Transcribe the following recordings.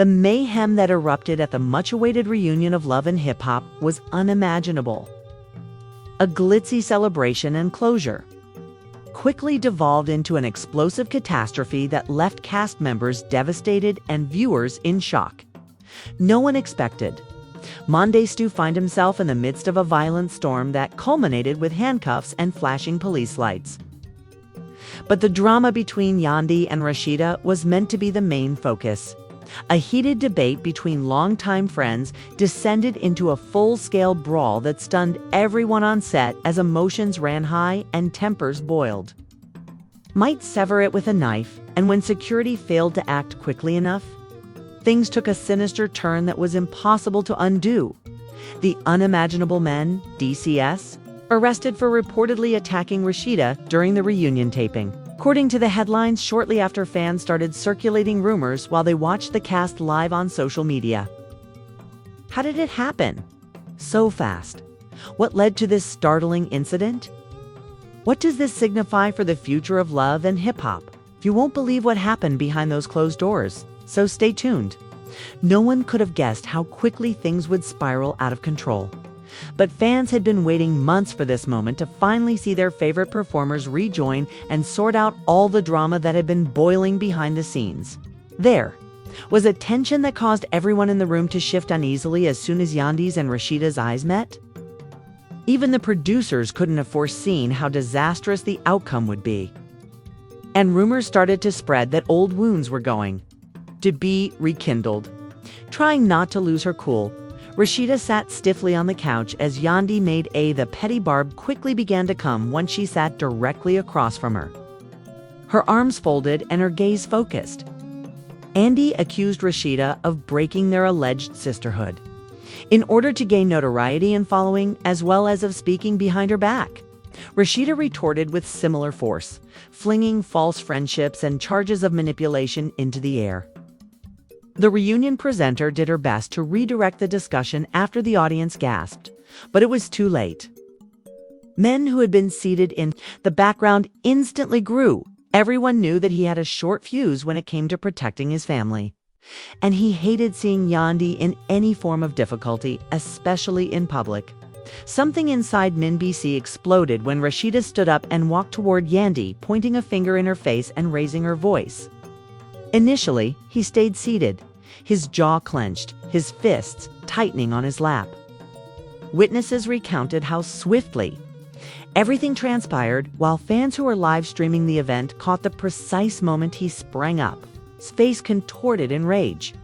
The mayhem that erupted at the much-awaited reunion of Love and Hip Hop was unimaginable. A glitzy celebration and closure quickly devolved into an explosive catastrophe that left cast members devastated and viewers in shock. No one expected Mondays to find himself in the midst of a violent storm that culminated with handcuffs and flashing police lights. But the drama between Yandhi and Rashida was meant to be the main focus. A heated debate between longtime friends descended into a full-scale brawl that stunned everyone on set as emotions ran high and tempers boiled. Might sever it with a knife, and when security failed to act quickly enough, things took a sinister turn that was impossible to undo. The Unimaginable Men, DCS, arrested for reportedly attacking Rashida during the reunion taping. According to the headlines, shortly after fans started circulating rumors while they watched the cast live on social media. How did it happen? So fast. What led to this startling incident? What does this signify for the future of love and hip-hop? You won't believe what happened behind those closed doors, so stay tuned. No one could have guessed how quickly things would spiral out of control. But fans had been waiting months for this moment to finally see their favorite performers rejoin and sort out all the drama that had been boiling behind the scenes. There was a tension that caused everyone in the room to shift uneasily as soon as Yandhi's and Rashida's eyes met. Even the producers couldn't have foreseen how disastrous the outcome would be. And rumors started to spread that old wounds were going to be rekindled. Trying not to lose her cool, Rashida sat stiffly on the couch as Yandhi made the petty barb quickly began to come once she sat directly across from her. Her arms folded and her gaze focused. Andy accused Rashida of breaking their alleged sisterhood in order to gain notoriety and following, as well as of speaking behind her back. Rashida retorted with similar force, flinging false friendships and charges of manipulation into the air. The reunion presenter did her best to redirect the discussion after the audience gasped, but it was too late. Men who had been seated in the background instantly grew. Everyone knew that he had a short fuse when it came to protecting his family. And he hated seeing Yandhi in any form of difficulty, especially in public. Something inside Min BC exploded when Rashida stood up and walked toward Yandhi, pointing a finger in her face and raising her voice. Initially, he stayed seated, his jaw clenched, his fists tightening on his lap. Witnesses recounted how swiftly everything transpired, while fans who were live streaming the event caught the precise moment he sprang up, his face contorted in rage.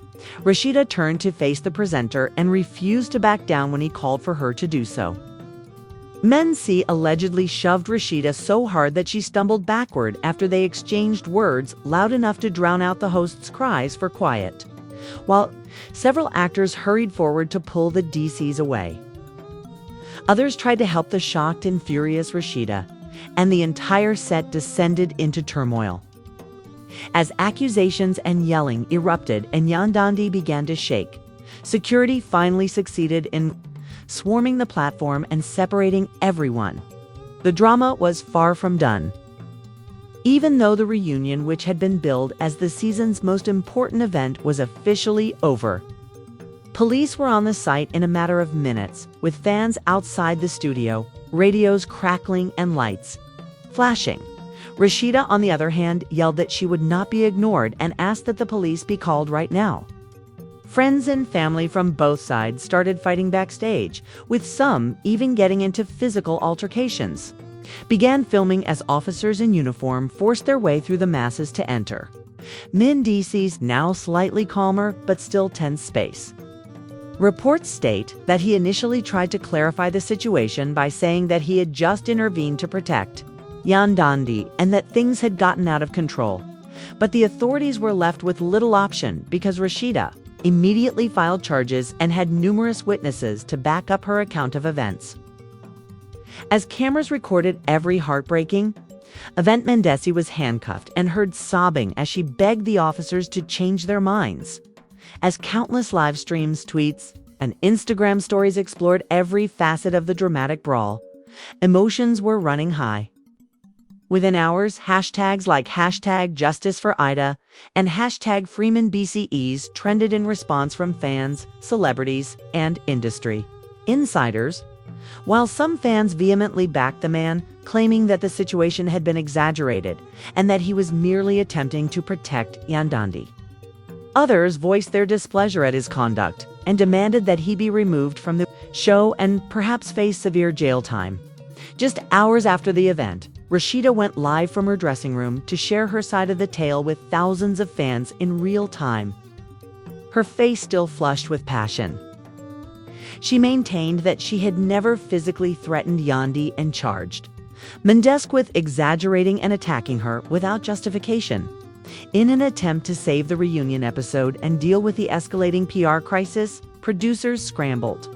Rashida turned to face the presenter and refused to back down when he called for her to do so. Men C allegedly shoved Rashida so hard that she stumbled backward after they exchanged words loud enough to drown out the host's cries for quiet, while several actors hurried forward to pull the DCs away. Others tried to help the shocked and furious Rashida, and the entire set descended into turmoil. As accusations and yelling erupted and Yandhi began to shake, security finally succeeded in swarming the platform and separating everyone. The drama was far from done. Even though the reunion, which had been billed as the season's most important event, was officially over, police were on the site in a matter of minutes, with fans outside the studio, radios crackling and lights flashing. Rashida, on the other hand, yelled that she would not be ignored and asked that the police be called right now. Friends and family from both sides started fighting backstage, with some even getting into physical altercations. Began filming as officers in uniform forced their way through the masses to enter Min DC's now slightly calmer but still tense space. Reports state that he initially tried to clarify the situation by saying that he had just intervened to protect Yandhi and that things had gotten out of control. But the authorities were left with little option because Rashida immediately filed charges and had numerous witnesses to back up her account of events. As cameras recorded every heartbreaking event, Mendesi was handcuffed and heard sobbing as she begged the officers to change their minds. As countless live streams, tweets, and Instagram stories explored every facet of the dramatic brawl, emotions were running high. Within hours, hashtags like hashtag Justice for Ida and hashtag Freeman BCEs trended in response from fans, celebrities, and industry insiders, while some fans vehemently backed the man, claiming that the situation had been exaggerated and that he was merely attempting to protect Yandandi. Others voiced their displeasure at his conduct and demanded that he be removed from the show and perhaps face severe jail time. Just hours after the event, Rashida went live from her dressing room to share her side of the tale with thousands of fans in real time, her face still flushed with passion. She maintained that she had never physically threatened Yandi and charged Mendesk with exaggerating and attacking her without justification. In an attempt to save the reunion episode and deal with the escalating PR crisis, producers scrambled.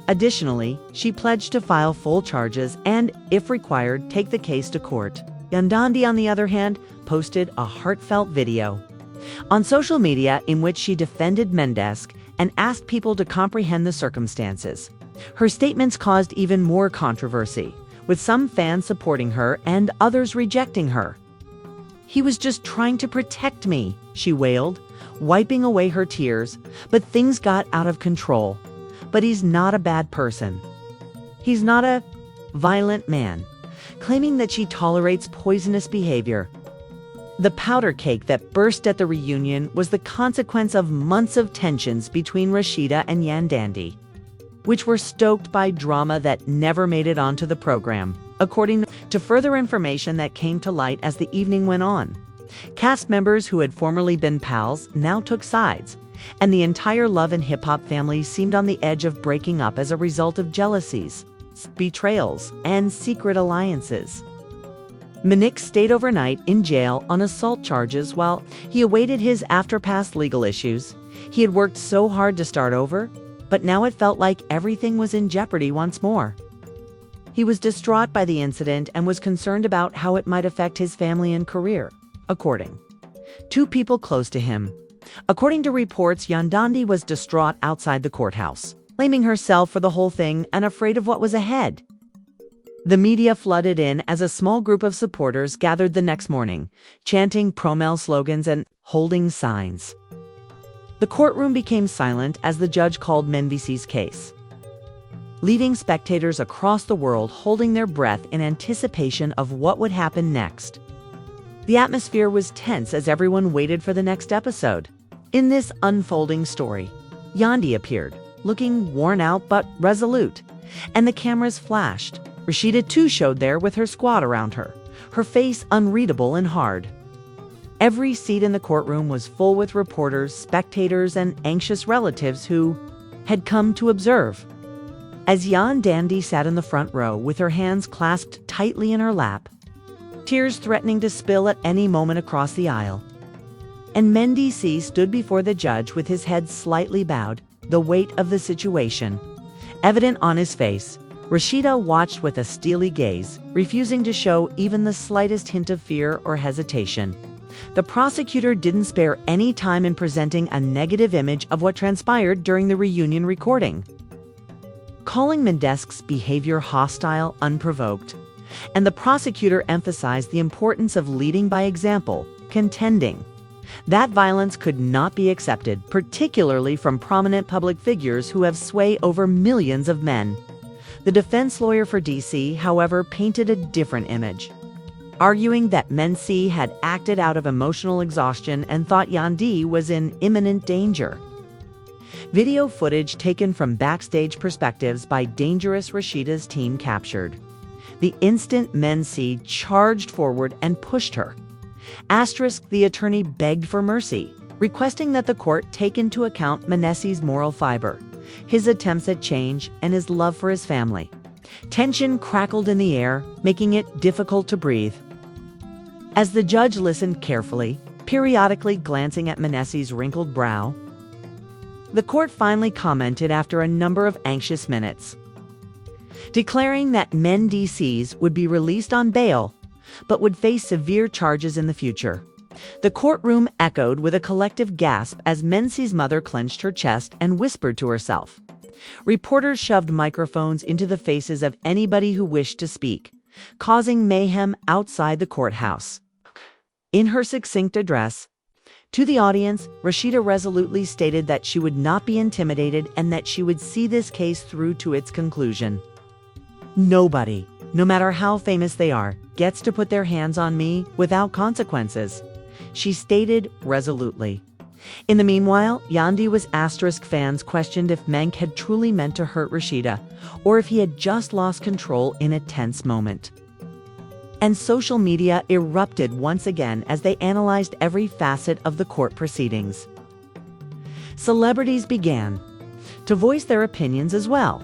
Additionally, she pledged to file full charges and, if required, take the case to court. Yandandi, on the other hand, posted a heartfelt video on social media in which she defended Mendesk and asked people to comprehend the circumstances. Her statements caused even more controversy, with some fans supporting her and others rejecting her. "He was just trying to protect me," she wailed, wiping away her tears, "but things got out of control. But he's not a bad person. He's not a violent man," claiming that she tolerates poisonous behavior. The powder cake that burst at the reunion was the consequence of months of tensions between Rashida and Yandandi, which were stoked by drama that never made it onto the program, according to further information that came to light as the evening went on. Cast members who had formerly been pals now took sides, and the entire Love and Hip Hop family seemed on the edge of breaking up as a result of jealousies, betrayals, and secret alliances. Minik stayed overnight in jail on assault charges while he awaited his after-past legal issues. He had worked so hard to start over, but now it felt like everything was in jeopardy once more. He was distraught by the incident and was concerned about how it might affect his family and career, according to people close to him. According to reports, Yandandi was distraught outside the courthouse, blaming herself for the whole thing and afraid of what was ahead. The media flooded in as a small group of supporters gathered the next morning, chanting pro-Mel slogans and holding signs. The courtroom became silent as the judge called Menvisi's case, leaving spectators across the world holding their breath in anticipation of what would happen next. The atmosphere was tense as everyone waited for the next episode. In this unfolding story, Yandi appeared, looking worn out but resolute, and the cameras flashed. Rashida too showed there with her squad around her, her face unreadable and hard. Every seat in the courtroom was full with reporters, spectators, and anxious relatives who had come to observe. As Yandandi sat in the front row with her hands clasped tightly in her lap, tears threatening to spill at any moment across the aisle, and Mendici stood before the judge with his head slightly bowed, the weight of the situation evident on his face, Rashida watched with a steely gaze, refusing to show even the slightest hint of fear or hesitation. The prosecutor didn't spare any time in presenting a negative image of what transpired during the reunion recording, calling Mendesk's behavior hostile, unprovoked, and the prosecutor emphasized the importance of leading by example, contending that violence could not be accepted, particularly from prominent public figures who have sway over millions of men. The defense lawyer for DC, however, painted a different image, arguing that Mency had acted out of emotional exhaustion and thought Yandi was in imminent danger. Video footage taken from backstage perspectives by Dangerous Rashida's team captured the instant Mency charged forward and pushed her. The attorney begged for mercy, requesting that the court take into account Mency's moral fiber, his attempts at change, and his love for his family. Tension crackled in the air, making it difficult to breathe. As the judge listened carefully, periodically glancing at Mency's wrinkled brow, the court finally commented after a number of anxious minutes, declaring that Mendicis would be released on bail, but would face severe charges in the future. The courtroom echoed with a collective gasp as Mency's mother clenched her chest and whispered to herself. Reporters shoved microphones into the faces of anybody who wished to speak, causing mayhem outside the courthouse. In her succinct address to the audience, Rashida resolutely stated that she would not be intimidated and that she would see this case through to its conclusion. "Nobody, no matter how famous they are, gets to put their hands on me without consequences," she stated resolutely. In the meanwhile, Yandhi was asterisk fans questioned if Menk had truly meant to hurt Rashida, or if he had just lost control in a tense moment. And social media erupted once again as they analyzed every facet of the court proceedings. Celebrities began to voice their opinions as well.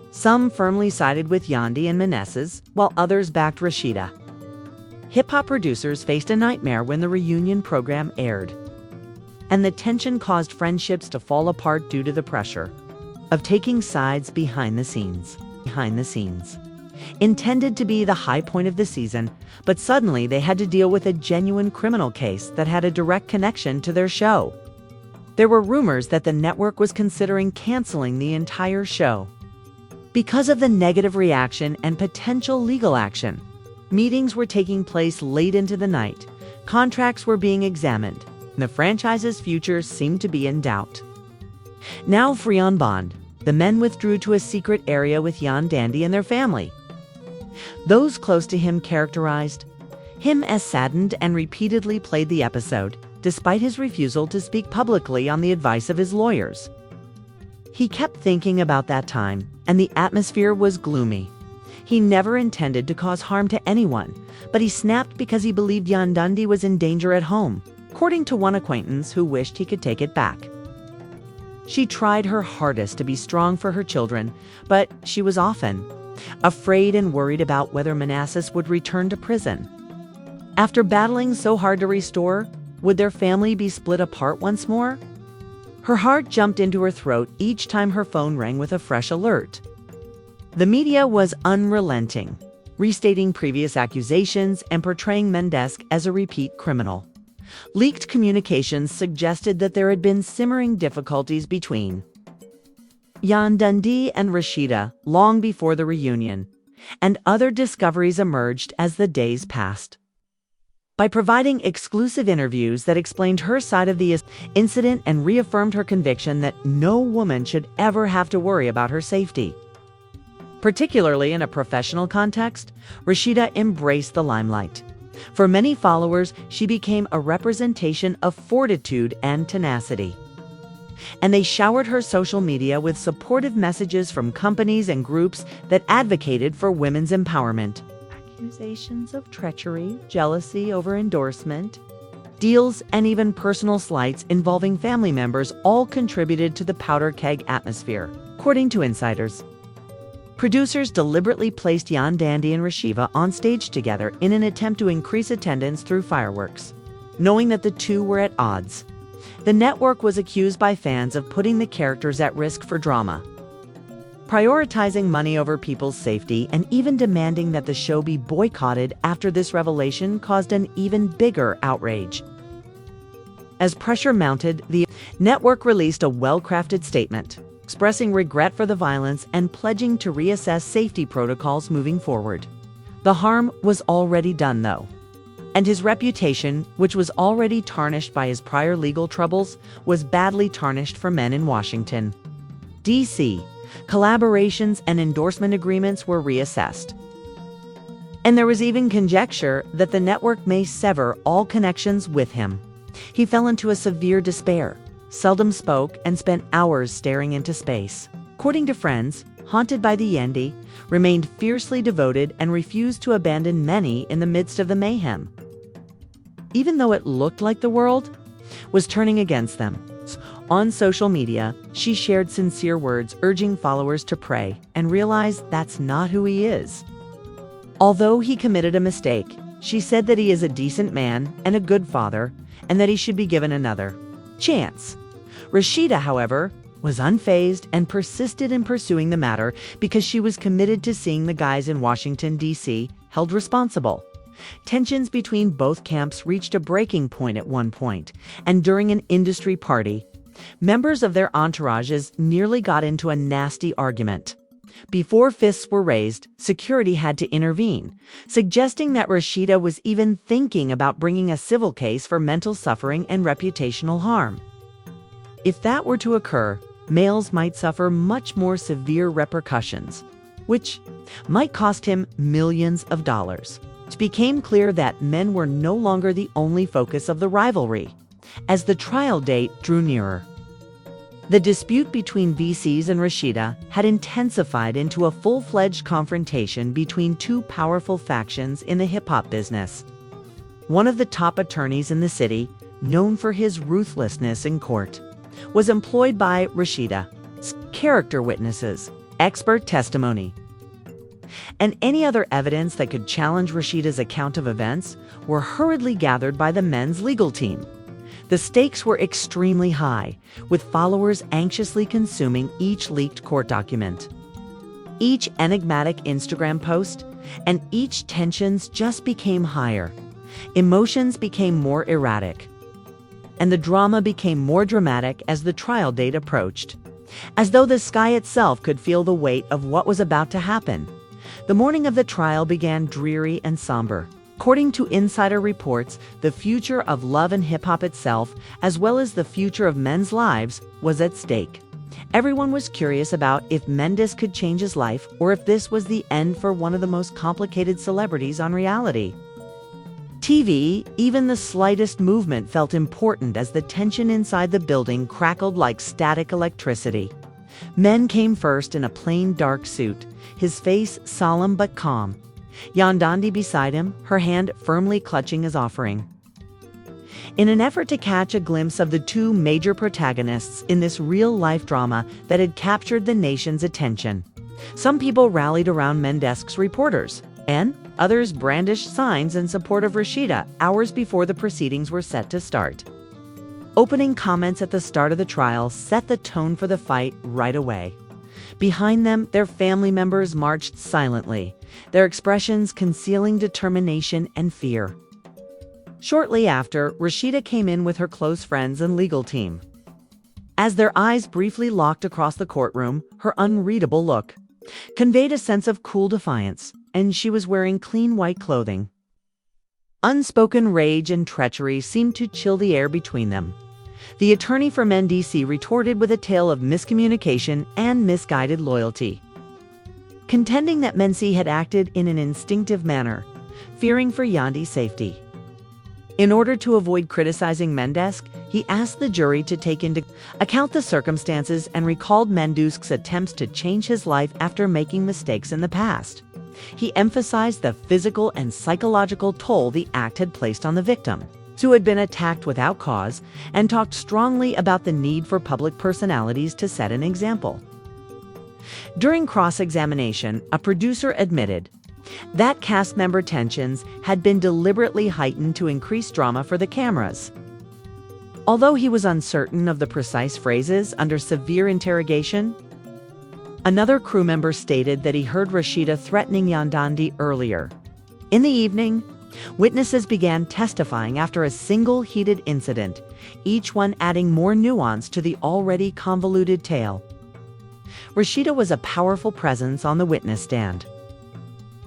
Some firmly sided with Yandhi and Menezes, while others backed Rashida. Hip-hop producers faced a nightmare when the reunion program aired, and the tension caused friendships to fall apart due to the pressure of taking sides behind the scenes. Intended to be the high point of the season, but suddenly they had to deal with a genuine criminal case that had a direct connection to their show. There were rumors that the network was considering canceling the entire show because of the negative reaction and potential legal action. Meetings were taking place late into the night. Contracts were being examined. The franchise's future seemed to be in doubt. Now free on bond, the men withdrew to a secret area with Yan Dandy and their family. Those close to him characterized him as saddened and repeatedly played the episode, despite his refusal to speak publicly on the advice of his lawyers. He kept thinking about that time, and the atmosphere was gloomy. He never intended to cause harm to anyone, but he snapped because he believed Yan Dundee was in danger at home, according to one acquaintance who wished he could take it back. She tried her hardest to be strong for her children, but she was often afraid and worried about whether Manassas would return to prison. After battling so hard to restore, would their family be split apart once more? Her heart jumped into her throat each time her phone rang with a fresh alert. The media was unrelenting, restating previous accusations and portraying Mendes as a repeat criminal. Leaked communications suggested that there had been simmering difficulties between Yan Dundee and Rashida long before the reunion, and other discoveries emerged as the days passed. By providing exclusive interviews that explained her side of the incident and reaffirmed her conviction that no woman should ever have to worry about her safety. Particularly in a professional context, Rashida embraced the limelight. For many followers, she became a representation of fortitude and tenacity. And they showered her social media with supportive messages from companies and groups that advocated for women's empowerment. Accusations of treachery, jealousy over endorsement, deals, and even personal slights involving family members all contributed to the powder keg atmosphere, according to insiders. Producers deliberately placed Yan Dandy and Rashiva on stage together in an attempt to increase attendance through fireworks, knowing that the two were at odds. The network was accused by fans of putting the characters at risk for drama, prioritizing money over people's safety, and even demanding that the show be boycotted after this revelation caused an even bigger outrage. As pressure mounted, the network released a well-crafted statement, expressing regret for the violence and pledging to reassess safety protocols moving forward. The harm was already done, though, and his reputation, which was already tarnished by his prior legal troubles, was badly tarnished for men in Washington, D.C. Collaborations and endorsement agreements were reassessed. And there was even conjecture that the network may sever all connections with him. He fell into a severe despair, seldom spoke, and spent hours staring into space. According to friends, haunted by the Yendi, remained fiercely devoted and refused to abandon many in the midst of the mayhem. Even though it looked like the world was turning against them. On social media, she shared sincere words urging followers to pray and realize that's not who he is. Although he committed a mistake, she said that he is a decent man and a good father, and that he should be given another chance. Rashida, however, was unfazed and persisted in pursuing the matter because she was committed to seeing the guys in Washington, D.C. held responsible. Tensions between both camps reached a breaking point at one point, and during an industry party, members of their entourages nearly got into a nasty argument. Before fists were raised, security had to intervene, suggesting that Rashida was even thinking about bringing a civil case for mental suffering and reputational harm. If that were to occur, males might suffer much more severe repercussions, which might cost him millions of dollars. It became clear that men were no longer the only focus of the rivalry, as the trial date drew nearer. The dispute between VCs and Rashida had intensified into a full-fledged confrontation between two powerful factions in the hip-hop business. One of the top attorneys in the city, known for his ruthlessness in court, was employed by Rashida's character witnesses, expert testimony, and any other evidence that could challenge Rashida's account of events were hurriedly gathered by the men's legal team. The stakes were extremely high, with followers anxiously consuming each leaked court document, each enigmatic Instagram post, and each tensions just became higher. Emotions became more erratic, and the drama became more dramatic as the trial date approached, as though the sky itself could feel the weight of what was about to happen. The morning of the trial began dreary and somber. According to insider reports, the future of love and hip-hop itself, as well as the future of men's lives, was at stake. Everyone was curious about if Mendes could change his life or if this was the end for one of the most complicated celebrities on reality TV. Even the slightest movement felt important as the tension inside the building crackled like static electricity. Men came first in a plain dark suit, his face solemn but calm. Yandandi beside him, her hand firmly clutching his offering. In an effort to catch a glimpse of the two major protagonists in this real-life drama that had captured the nation's attention, some people rallied around Mendes's reporters, and others brandished signs in support of Rashida hours before the proceedings were set to start. Opening comments at the start of the trial set the tone for the fight right away. Behind them, their family members marched silently, their expressions concealing determination and fear. Shortly after, Rashida came in with her close friends and legal team. As their eyes briefly locked across the courtroom, her unreadable look conveyed a sense of cool defiance, and she was wearing clean white clothing. Unspoken rage and treachery seemed to chill the air between them. The attorney for Mendes retorted with a tale of miscommunication and misguided loyalty, contending that Mendes had acted in an instinctive manner, fearing for Yandi's safety. In order to avoid criticizing Mendes, he asked the jury to take into account the circumstances and recalled Mendes's attempts to change his life after making mistakes in the past. He emphasized the physical and psychological toll the act had placed on the victim, who had been attacked without cause, and talked strongly about the need for public personalities to set an example. During cross-examination, a producer admitted that cast member tensions had been deliberately heightened to increase drama for the cameras. Although he was uncertain of the precise phrases under severe interrogation, another crew member stated that he heard Rashida threatening Yandandi earlier. In the evening, witnesses began testifying after a single heated incident, each one adding more nuance to the already convoluted tale. Rashida was a powerful presence on the witness stand,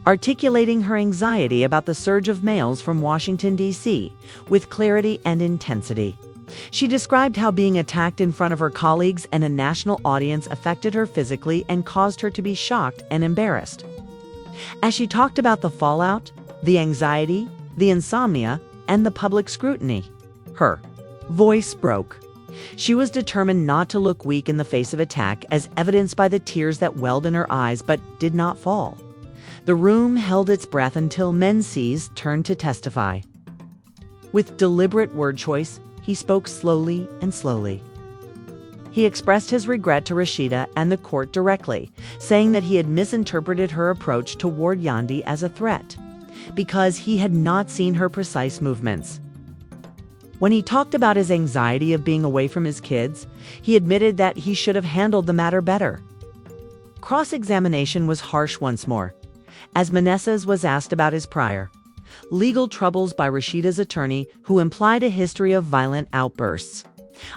articulating her anxiety about the surge of males from Washington, D.C., with clarity and intensity. She described how being attacked in front of her colleagues and a national audience affected her physically and caused her to be shocked and embarrassed. As she talked about the fallout, the anxiety, the insomnia, and the public scrutiny, her voice broke. She was determined not to look weak in the face of attack, as evidenced by the tears that welled in her eyes but did not fall. The room held its breath until Mendes turned to testify. With deliberate word choice, he spoke slowly and slowly. He expressed his regret to Rashida and the court directly, saying that he had misinterpreted her approach toward Yandi as a threat, because he had not seen her precise movements. When he talked about his anxiety of being away from his kids, he admitted that he should have handled the matter better. Cross-examination was harsh once more, as Menezes was asked about his prior legal troubles by Rashida's attorney, who implied a history of violent outbursts.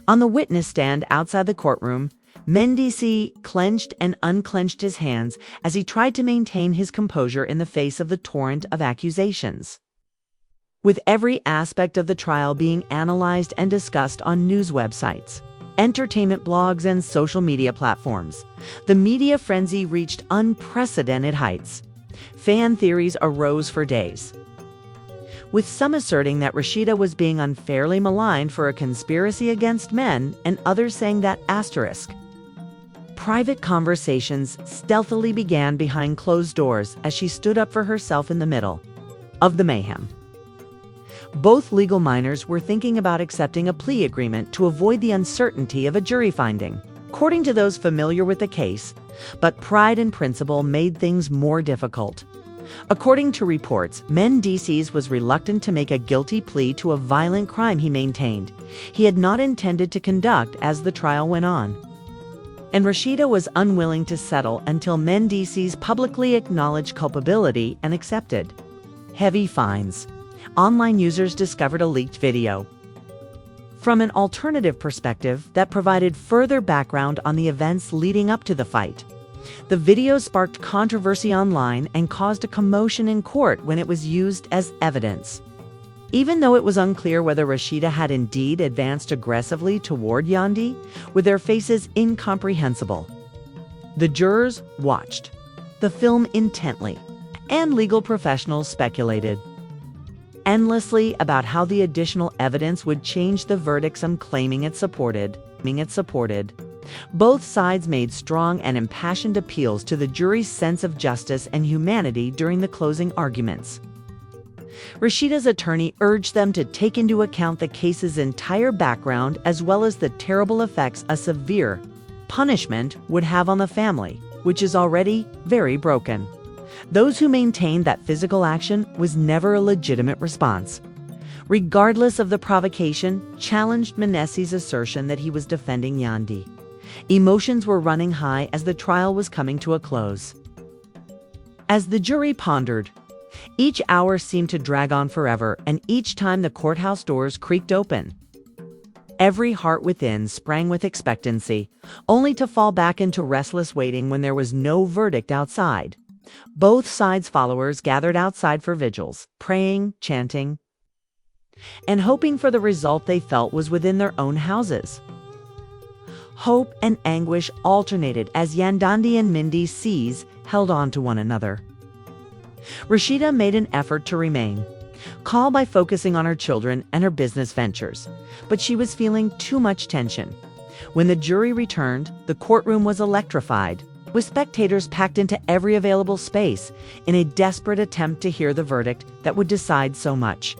On the witness stand outside the courtroom, Mendici clenched and unclenched his hands as he tried to maintain his composure in the face of the torrent of accusations. With every aspect of the trial being analyzed and discussed on news websites, entertainment blogs, and social media platforms, the media frenzy reached unprecedented heights. Fan theories arose for days, with some asserting that Rashida was being unfairly maligned for a conspiracy against men, and others saying that private conversations stealthily began behind closed doors as she stood up for herself in the middle of the mayhem. Both legal minors were thinking about accepting a plea agreement to avoid the uncertainty of a jury finding, according to those familiar with the case, but pride and principle made things more difficult. According to reports, Mendici was reluctant to make a guilty plea to a violent crime he maintained he had not intended to conduct as the trial went on. And Rashida was unwilling to settle until Mendici publicly acknowledged culpability and accepted heavy fines. Online users discovered a leaked video from an alternative perspective that provided further background on the events leading up to the fight. The video sparked controversy online and caused a commotion in court when it was used as evidence. Even though it was unclear whether Rashida had indeed advanced aggressively toward Yandi, with their faces incomprehensible, the jurors watched the film intently, and legal professionals speculated endlessly about how the additional evidence would change the verdict, some claiming it supported. Both sides made strong and impassioned appeals to the jury's sense of justice and humanity during the closing arguments. Rashida's attorney urged them to take into account the case's entire background as well as the terrible effects a severe punishment would have on the family, which is already very broken. Those who maintained that physical action was never a legitimate response, regardless of the provocation, challenged Mendici's assertion that he was defending Yandi. Emotions were running high as the trial was coming to a close. As the jury pondered, each hour seemed to drag on forever, and each time the courthouse doors creaked open, every heart within sprang with expectancy, only to fall back into restless waiting when there was no verdict outside. Both sides' followers gathered outside for vigils, praying, chanting, and hoping for the result they felt was within their own houses. Hope and anguish alternated as Yandandi and Mendici held on to one another. Rashida made an effort to remain calm by focusing on her children and her business ventures, but she was feeling too much tension. When the jury returned, the courtroom was electrified, with spectators packed into every available space in a desperate attempt to hear the verdict that would decide so much.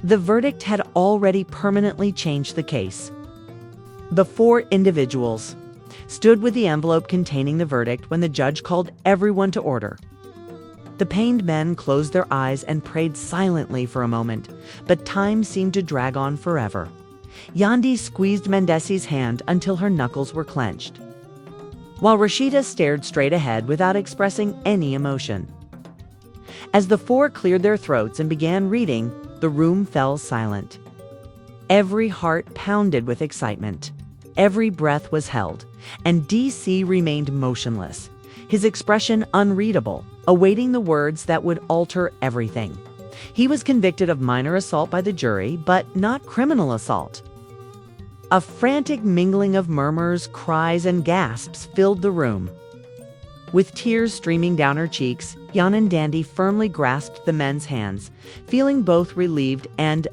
The verdict had already permanently changed the case. The four individuals stood with the envelope containing the verdict when the judge called everyone to order. The pained men closed their eyes and prayed silently for a moment, but time seemed to drag on forever. Yandi squeezed Mendici's hand until her knuckles were clenched, while Rashida stared straight ahead without expressing any emotion. As the four cleared their throats and began reading, the room fell silent. Every heart pounded with excitement. Every breath was held, and DC remained motionless, his expression unreadable, awaiting the words that would alter everything. He was convicted of minor assault by the jury, but not criminal assault. A frantic mingling of murmurs, cries, and gasps filled the room. With tears streaming down her cheeks, Yandandi firmly grasped the men's hands, feeling both relieved and,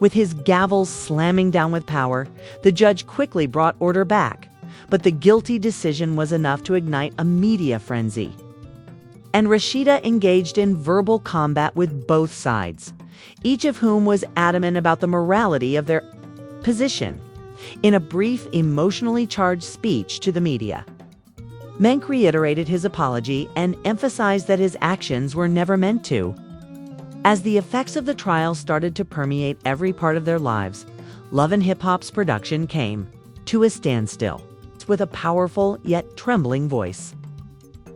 with his gavel slamming down with power, the judge quickly brought order back. But the guilty decision was enough to ignite a media frenzy, and Rashida engaged in verbal combat with both sides, each of whom was adamant about the morality of their position. In a brief, emotionally charged speech to the media, Menk reiterated his apology and emphasized that his actions were never meant to. As the effects of the trial started to permeate every part of their lives, Love and Hip Hop's production came to a standstill with a powerful yet trembling voice.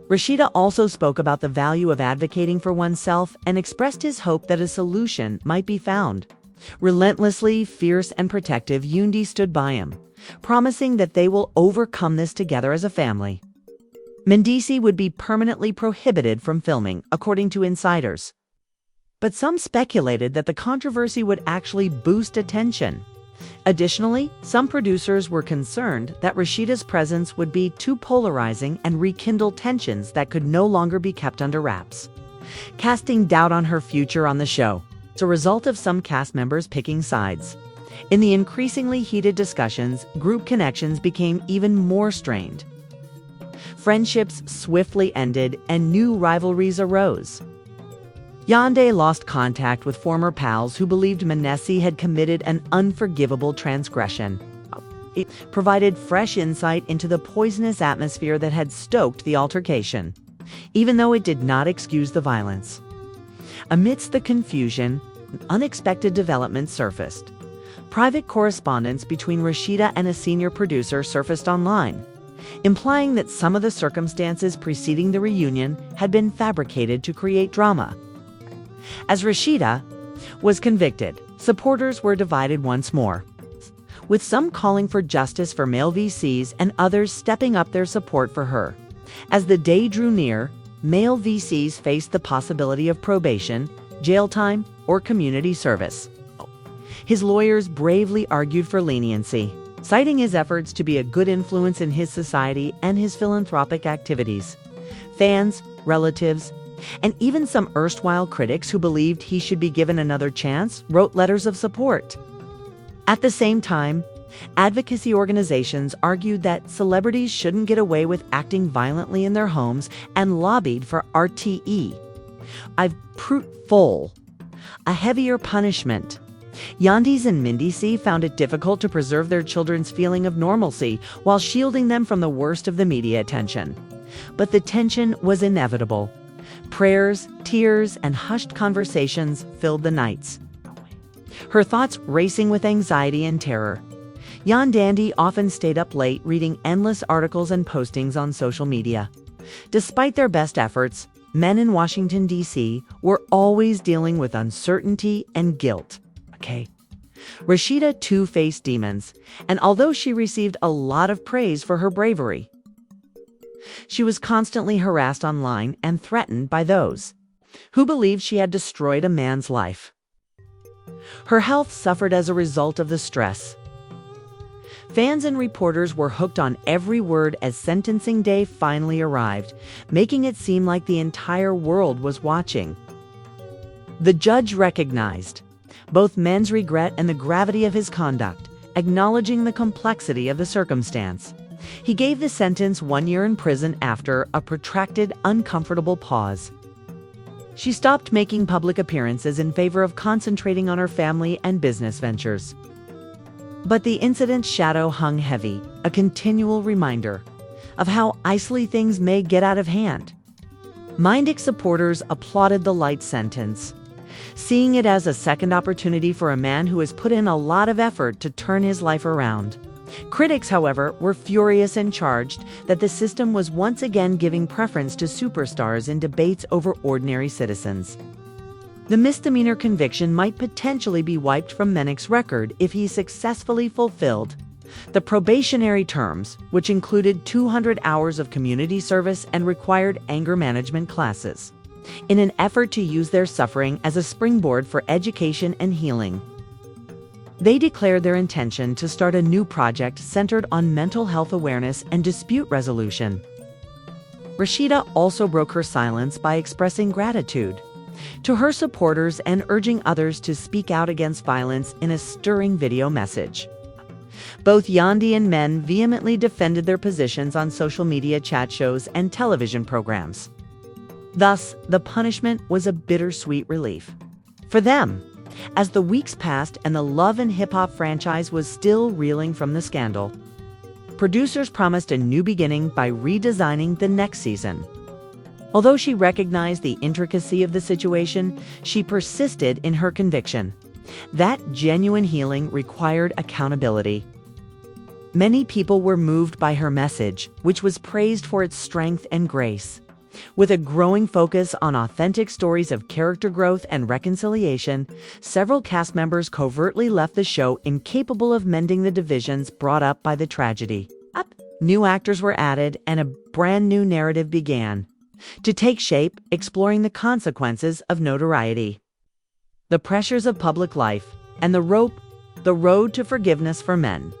Rashida also spoke about the value of advocating for oneself and expressed his hope that a solution might be found. Relentlessly fierce and protective, Yandi stood by him, promising that they will overcome this together as a family. Mendici would be permanently prohibited from filming, according to insiders. But some speculated that the controversy would actually boost attention. Additionally, some producers were concerned that Rashida's presence would be too polarizing and rekindle tensions that could no longer be kept under wraps, casting doubt on her future on the show. As a result of some cast members picking sides, in the increasingly heated discussions, group connections became even more strained. Friendships swiftly ended and new rivalries arose. Yandé lost contact with former pals who believed Mendici had committed an unforgivable transgression. It provided fresh insight into the poisonous atmosphere that had stoked the altercation, even though it did not excuse the violence. Amidst the confusion, unexpected developments surfaced. Private correspondence between Rashida and a senior producer surfaced online, implying that some of the circumstances preceding the reunion had been fabricated to create drama. As Rashida was convicted, supporters were divided once more, with some calling for justice for male VCs and others stepping up their support for her. As the day drew near, male VCs faced the possibility of probation, jail time, or community service. His lawyers bravely argued for leniency, citing his efforts to be a good influence in his society and his philanthropic activities. Fans, relatives, and even some erstwhile critics who believed he should be given another chance wrote letters of support. At the same time, advocacy organizations argued that celebrities shouldn't get away with acting violently in their homes and lobbied for RTE, a heavier punishment. Yandis and Mendici found it difficult to preserve their children's feeling of normalcy while shielding them from the worst of the media attention. But the tension was inevitable. Prayers, tears, and hushed conversations filled the nights, her thoughts racing with anxiety and terror. Yandandi often stayed up late reading endless articles and postings on social media. Despite their best efforts, men in Washington, D.C. were always dealing with uncertainty and guilt. Rashida too faced demons, and although she received a lot of praise for her bravery, she was constantly harassed online and threatened by those who believed she had destroyed a man's life. Her health suffered as a result of the stress. Fans and reporters were hooked on every word as sentencing day finally arrived, making it seem like the entire world was watching. The judge recognized both men's regret and the gravity of his conduct, acknowledging the complexity of the circumstance. He gave the sentence 1 year in prison after a protracted, uncomfortable pause. She stopped making public appearances in favor of concentrating on her family and business ventures. But the incident's shadow hung heavy, a continual reminder of how easily things may get out of hand. Mindic supporters applauded the light sentence, seeing it as a second opportunity for a man who has put in a lot of effort to turn his life around. Critics, however, were furious and charged that the system was once again giving preference to superstars in debates over ordinary citizens. The misdemeanor conviction might potentially be wiped from Mendic's record if he successfully fulfilled the probationary terms, which included 200 hours of community service and required anger management classes, in an effort to use their suffering as a springboard for education and healing. They declared their intention to start a new project centered on mental health awareness and dispute resolution. Rashida also broke her silence by expressing gratitude to her supporters and urging others to speak out against violence in a stirring video message. Both Yandi and Men vehemently defended their positions on social media chat shows and television programs. Thus, the punishment was a bittersweet relief for them, as the weeks passed and the Love and Hip Hop franchise was still reeling from the scandal. Producers promised a new beginning by redesigning the next season. Although she recognized the intricacy of the situation, she persisted in her conviction that genuine healing required accountability. Many people were moved by her message, which was praised for its strength and grace. With a growing focus on authentic stories of character growth and reconciliation, several cast members covertly left the show incapable of mending the divisions brought up by the tragedy. New actors were added, and a brand new narrative began to take shape, exploring the consequences of notoriety, the pressures of public life, and the road to forgiveness for men.